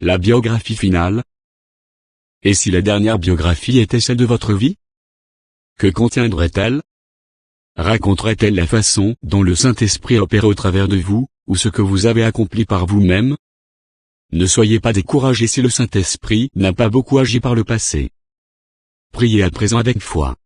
la biographie finale. Et si la dernière biographie était celle de votre vie? Que contiendrait-elle? Raconterait-elle la façon dont le Saint-Esprit opère au travers de vous, ou ce que vous avez accompli par vous-même? Ne soyez pas découragés si le Saint-Esprit n'a pas beaucoup agi par le passé. Priez à présent avec foi.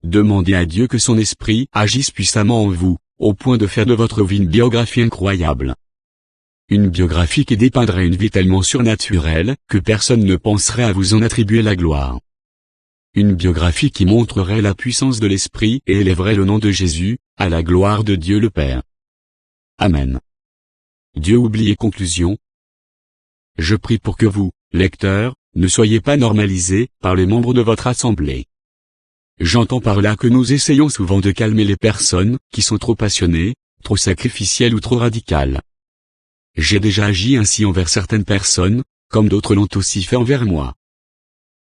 Demandez à Dieu que son Esprit agisse puissamment en vous, au point de faire de votre vie une biographie incroyable. Une biographie qui dépeindrait une vie tellement surnaturelle, que personne ne penserait à vous en attribuer la gloire. Une biographie qui montrerait la puissance de l'Esprit et élèverait le nom de Jésus, à la gloire de Dieu le Père. Amen. Dieu oublie et conclusion. Je prie pour que vous, lecteurs, ne soyez pas normalisés par les membres de votre assemblée. J'entends par là que nous essayons souvent de calmer les personnes qui sont trop passionnées, trop sacrificielles ou trop radicales. J'ai déjà agi ainsi envers certaines personnes, comme d'autres l'ont aussi fait envers moi.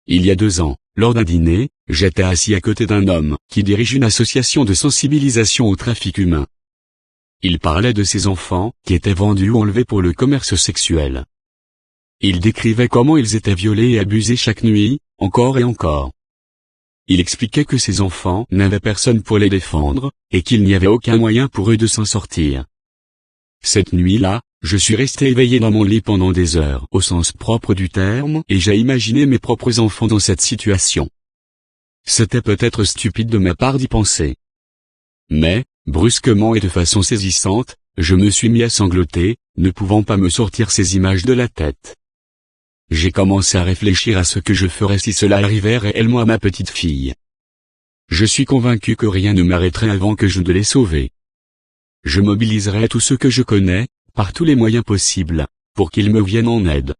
Il y a 2 ans, lors d'un dîner, j'étais assis à côté d'un homme qui dirige une association de sensibilisation au trafic humain. Il parlait de ses enfants qui étaient vendus ou enlevés pour le commerce sexuel. Il décrivait comment ils étaient violés et abusés chaque nuit, encore et encore. Il expliquait que ces enfants n'avaient personne pour les défendre, et qu'il n'y avait aucun moyen pour eux de s'en sortir. Cette nuit-là, je suis resté éveillé dans mon lit pendant des heures au sens propre du terme et j'ai imaginé mes propres enfants dans cette situation. C'était peut-être stupide de ma part d'y penser. Mais, brusquement et de façon saisissante, je me suis mis à sangloter, ne pouvant pas me sortir ces images de la tête. J'ai commencé à réfléchir à ce que je ferais si cela arrivait réellement à ma petite fille. Je suis convaincu que rien ne m'arrêterait avant que je ne l'ai sauvée. Je mobiliserai tout ce que je connais, par tous les moyens possibles, pour qu'ils me viennent en aide.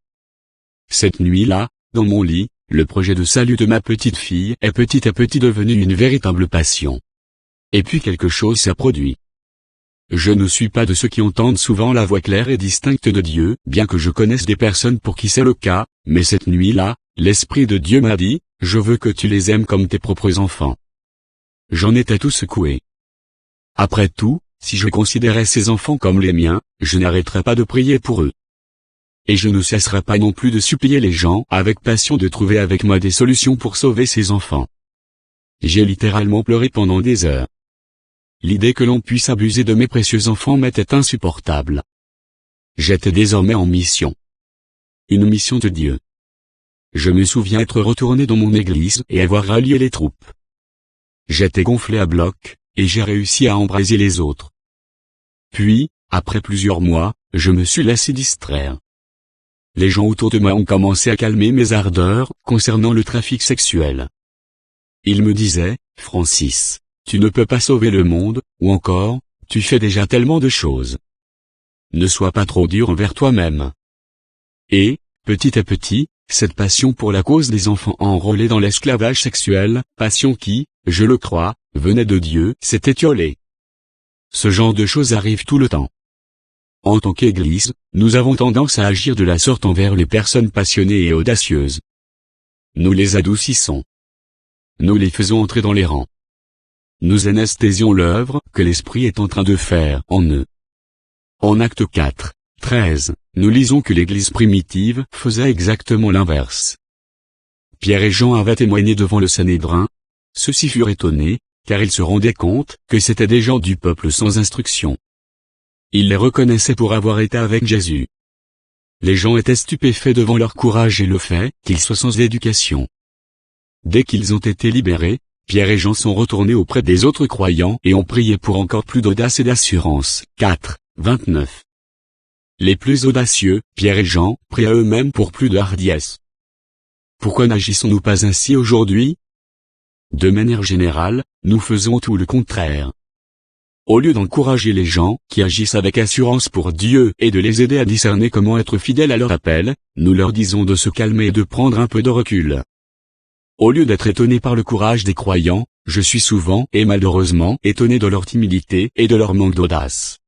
Cette nuit-là, dans mon lit, le projet de salut de ma petite fille est petit à petit devenu une véritable passion. Et puis quelque chose s'est produit. Je ne suis pas de ceux qui entendent souvent la voix claire et distincte de Dieu, bien que je connaisse des personnes pour qui c'est le cas, mais cette nuit-là, l'Esprit de Dieu m'a dit, « Je veux que tu les aimes comme tes propres enfants. » J'en étais tout secoué. Après tout, si je considérais ces enfants comme les miens, je n'arrêterais pas de prier pour eux. Et je ne cesserai pas non plus de supplier les gens avec passion de trouver avec moi des solutions pour sauver ces enfants. J'ai littéralement pleuré pendant des heures. L'idée que l'on puisse abuser de mes précieux enfants m'était insupportable. J'étais désormais en mission. Une mission de Dieu. Je me souviens être retourné dans mon église et avoir rallié les troupes. J'étais gonflé à bloc, et j'ai réussi à embraser les autres. Puis, après plusieurs mois, je me suis laissé distraire. Les gens autour de moi ont commencé à calmer mes ardeurs concernant le trafic sexuel. Ils me disaient, « Francis, tu ne peux pas sauver le monde, ou encore, tu fais déjà tellement de choses. Ne sois pas trop dur envers toi-même. » Et, petit à petit, cette passion pour la cause des enfants enrôlés dans l'esclavage sexuel, passion qui, je le crois, venait de Dieu, s'est étiolée. Ce genre de choses arrive tout le temps. En tant qu'Église, nous avons tendance à agir de la sorte envers les personnes passionnées et audacieuses. Nous les adoucissons. Nous les faisons entrer dans les rangs. Nous anesthésions l'œuvre que l'Esprit est en train de faire en eux. En Actes 4, 13, nous lisons que l'Église primitive faisait exactement l'inverse. Pierre et Jean avaient témoigné devant le Sanhédrin. Ceux-ci furent étonnés, car ils se rendaient compte que c'étaient des gens du peuple sans instruction. Ils les reconnaissaient pour avoir été avec Jésus. Les gens étaient stupéfaits devant leur courage et le fait qu'ils soient sans éducation. Dès qu'ils ont été libérés, Pierre et Jean sont retournés auprès des autres croyants et ont prié pour encore plus d'audace et d'assurance. 4, 29. Les plus audacieux, Pierre et Jean, prient à eux-mêmes pour plus de hardiesse. Pourquoi n'agissons-nous pas ainsi aujourd'hui? De manière générale, nous faisons tout le contraire. Au lieu d'encourager les gens qui agissent avec assurance pour Dieu et de les aider à discerner comment être fidèles à leur appel, nous leur disons de se calmer et de prendre un peu de recul. Au lieu d'être étonné par le courage des croyants, je suis souvent et malheureusement étonné de leur timidité et de leur manque d'audace.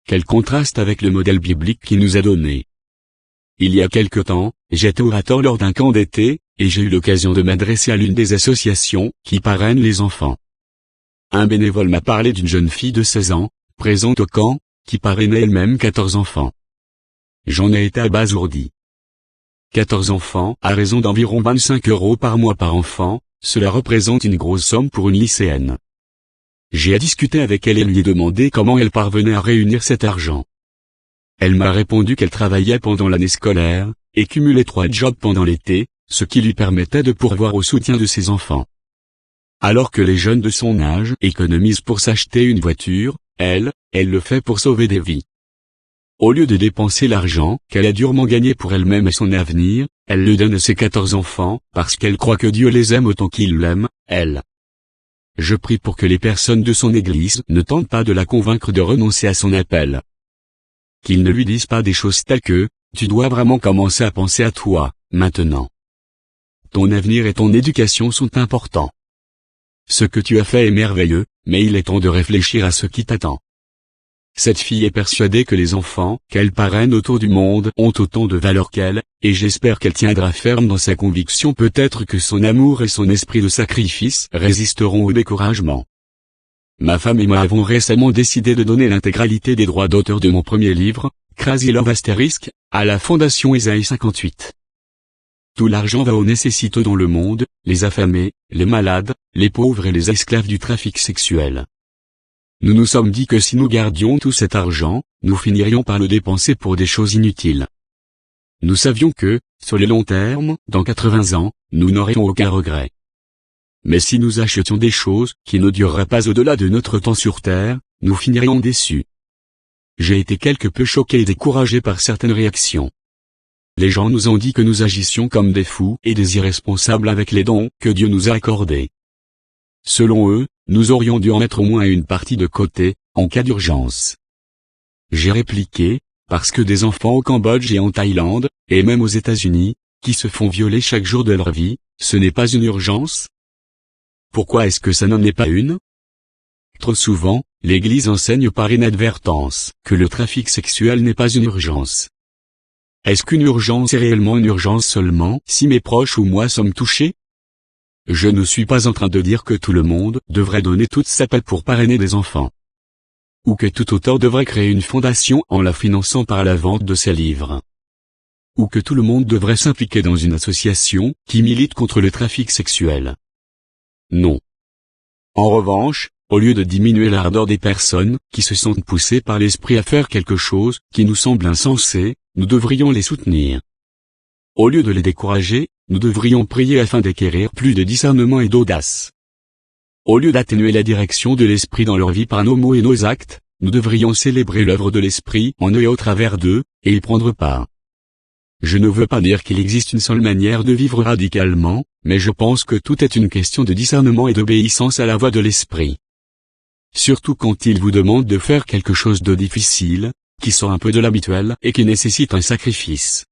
Quel contraste avec le modèle biblique qui nous est donné. Il y a quelque temps, j'étais orateur lors d'un camp d'été, et j'ai eu l'occasion de m'adresser à l'une des associations qui parrainent les enfants. Un bénévole m'a parlé d'une jeune fille de 16 ans, présente au camp, qui parrainait elle-même 14 enfants. J'en ai été abasourdi. 14 enfants à raison d'environ 25 € par mois par enfant, cela représente une grosse somme pour une lycéenne. J'ai discuté avec elle et lui ai demandé comment elle parvenait à réunir cet argent. Elle m'a répondu qu'elle travaillait pendant l'année scolaire, et cumulait 3 jobs pendant l'été, ce qui lui permettait de pourvoir au soutien de ses enfants. Alors que les jeunes de son âge économisent pour s'acheter une voiture, elle le fait pour sauver des vies. Au lieu de dépenser l'argent qu'elle a durement gagné pour elle-même et son avenir, elle le donne à ses 14 enfants, parce qu'elle croit que Dieu les aime autant qu'il l'aime, elle. Je prie pour que les personnes de son église ne tentent pas de la convaincre de renoncer à son appel. Qu'ils ne lui disent pas des choses telles que, tu dois vraiment commencer à penser à toi, maintenant. Ton avenir et ton éducation sont importants. Ce que tu as fait est merveilleux, mais il est temps de réfléchir à ce qui t'attend. Cette fille est persuadée que les enfants qu'elle parraine autour du monde ont autant de valeur qu'elle, et j'espère qu'elle tiendra ferme dans sa conviction. Peut-être que son amour et son esprit de sacrifice résisteront au découragement. Ma femme et moi avons récemment décidé de donner l'intégralité des droits d'auteur de mon premier livre, Crazy Love *, à la Fondation Ésaïe 58. Tout l'argent va aux nécessiteux dans le monde, les affamés, les malades, les pauvres et les esclaves du trafic sexuel. Nous nous sommes dit que si nous gardions tout cet argent, nous finirions par le dépenser pour des choses inutiles. Nous savions que, sur le long terme, dans 80 ans, nous n'aurions aucun regret. Mais si nous achetions des choses qui ne dureraient pas au-delà de notre temps sur Terre, nous finirions déçus. J'ai été quelque peu choqué et découragé par certaines réactions. Les gens nous ont dit que nous agissions comme des fous et des irresponsables avec les dons que Dieu nous a accordés. Selon eux, nous aurions dû en mettre au moins une partie de côté, en cas d'urgence. J'ai répliqué, parce que des enfants au Cambodge et en Thaïlande, et même aux États-Unis, qui se font violer chaque jour de leur vie, ce n'est pas une urgence? Pourquoi est-ce que ça n'en est pas une? Trop souvent, l'Église enseigne par inadvertance que le trafic sexuel n'est pas une urgence. Est-ce qu'une urgence est réellement une urgence seulement si mes proches ou moi sommes touchés? Je ne suis pas en train de dire que tout le monde devrait donner toute sa paie pour parrainer des enfants. Ou que tout auteur devrait créer une fondation en la finançant par la vente de ses livres. Ou que tout le monde devrait s'impliquer dans une association qui milite contre le trafic sexuel. Non. En revanche, au lieu de diminuer l'ardeur des personnes qui se sentent poussées par l'esprit à faire quelque chose qui nous semble insensé, nous devrions les soutenir. Au lieu de les décourager, nous devrions prier afin d'acquérir plus de discernement et d'audace. Au lieu d'atténuer la direction de l'esprit dans leur vie par nos mots et nos actes, nous devrions célébrer l'œuvre de l'esprit en eux et au travers d'eux, et y prendre part. Je ne veux pas dire qu'il existe une seule manière de vivre radicalement, mais je pense que tout est une question de discernement et d'obéissance à la voix de l'esprit. Surtout quand il vous demande de faire quelque chose de difficile, qui sort un peu de l'habituel et qui nécessite un sacrifice.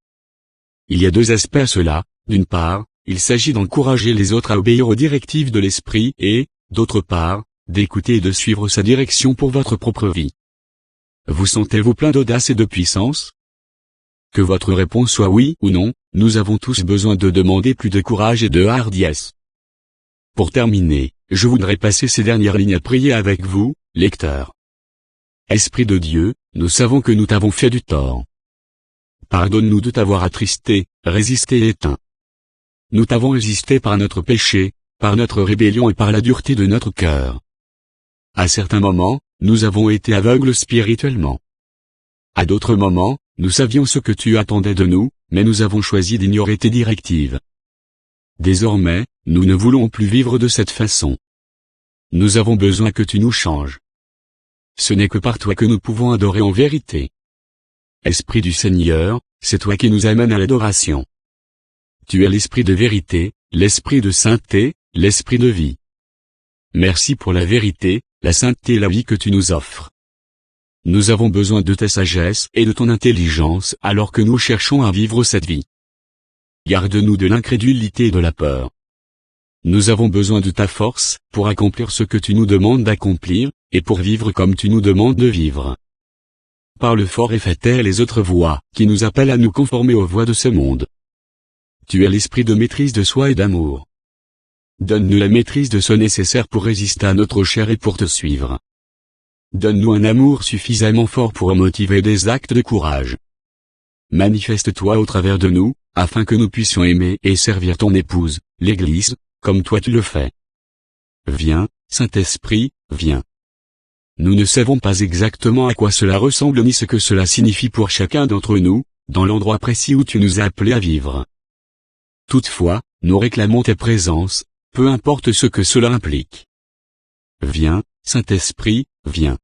Il y a deux aspects à cela. D'une part, il s'agit d'encourager les autres à obéir aux directives de l'esprit et, d'autre part, d'écouter et de suivre sa direction pour votre propre vie. Vous sentez-vous plein d'audace et de puissance? Que votre réponse soit oui ou non, nous avons tous besoin de demander plus de courage et de hardiesse. Pour terminer, je voudrais passer ces dernières lignes à prier avec vous, lecteurs. Esprit de Dieu, nous savons que nous t'avons fait du tort. Pardonne-nous de t'avoir attristé, résisté et éteint. Nous t'avons résisté par notre péché, par notre rébellion et par la dureté de notre cœur. À certains moments, nous avons été aveugles spirituellement. À d'autres moments, nous savions ce que tu attendais de nous, mais nous avons choisi d'ignorer tes directives. Désormais, nous ne voulons plus vivre de cette façon. Nous avons besoin que tu nous changes. Ce n'est que par toi que nous pouvons adorer en vérité. Esprit du Seigneur, c'est toi qui nous amènes à l'adoration. Tu es l'esprit de vérité, l'esprit de sainteté, l'esprit de vie. Merci pour la vérité, la sainteté et la vie que tu nous offres. Nous avons besoin de ta sagesse et de ton intelligence alors que nous cherchons à vivre cette vie. Garde-nous de l'incrédulité et de la peur. Nous avons besoin de ta force pour accomplir ce que tu nous demandes d'accomplir, et pour vivre comme tu nous demandes de vivre. Parle fort et fais taire les autres voix qui nous appellent à nous conformer aux voies de ce monde. Tu es l'esprit de maîtrise de soi et d'amour. Donne-nous la maîtrise de ce nécessaire pour résister à notre chair et pour te suivre. Donne-nous un amour suffisamment fort pour motiver des actes de courage. Manifeste-toi au travers de nous, afin que nous puissions aimer et servir ton épouse, l'Église, comme toi tu le fais. Viens, Saint-Esprit, viens. Nous ne savons pas exactement à quoi cela ressemble ni ce que cela signifie pour chacun d'entre nous, dans l'endroit précis où tu nous as appelés à vivre. Toutefois, nous réclamons ta présence, peu importe ce que cela implique. Viens, Saint-Esprit, viens.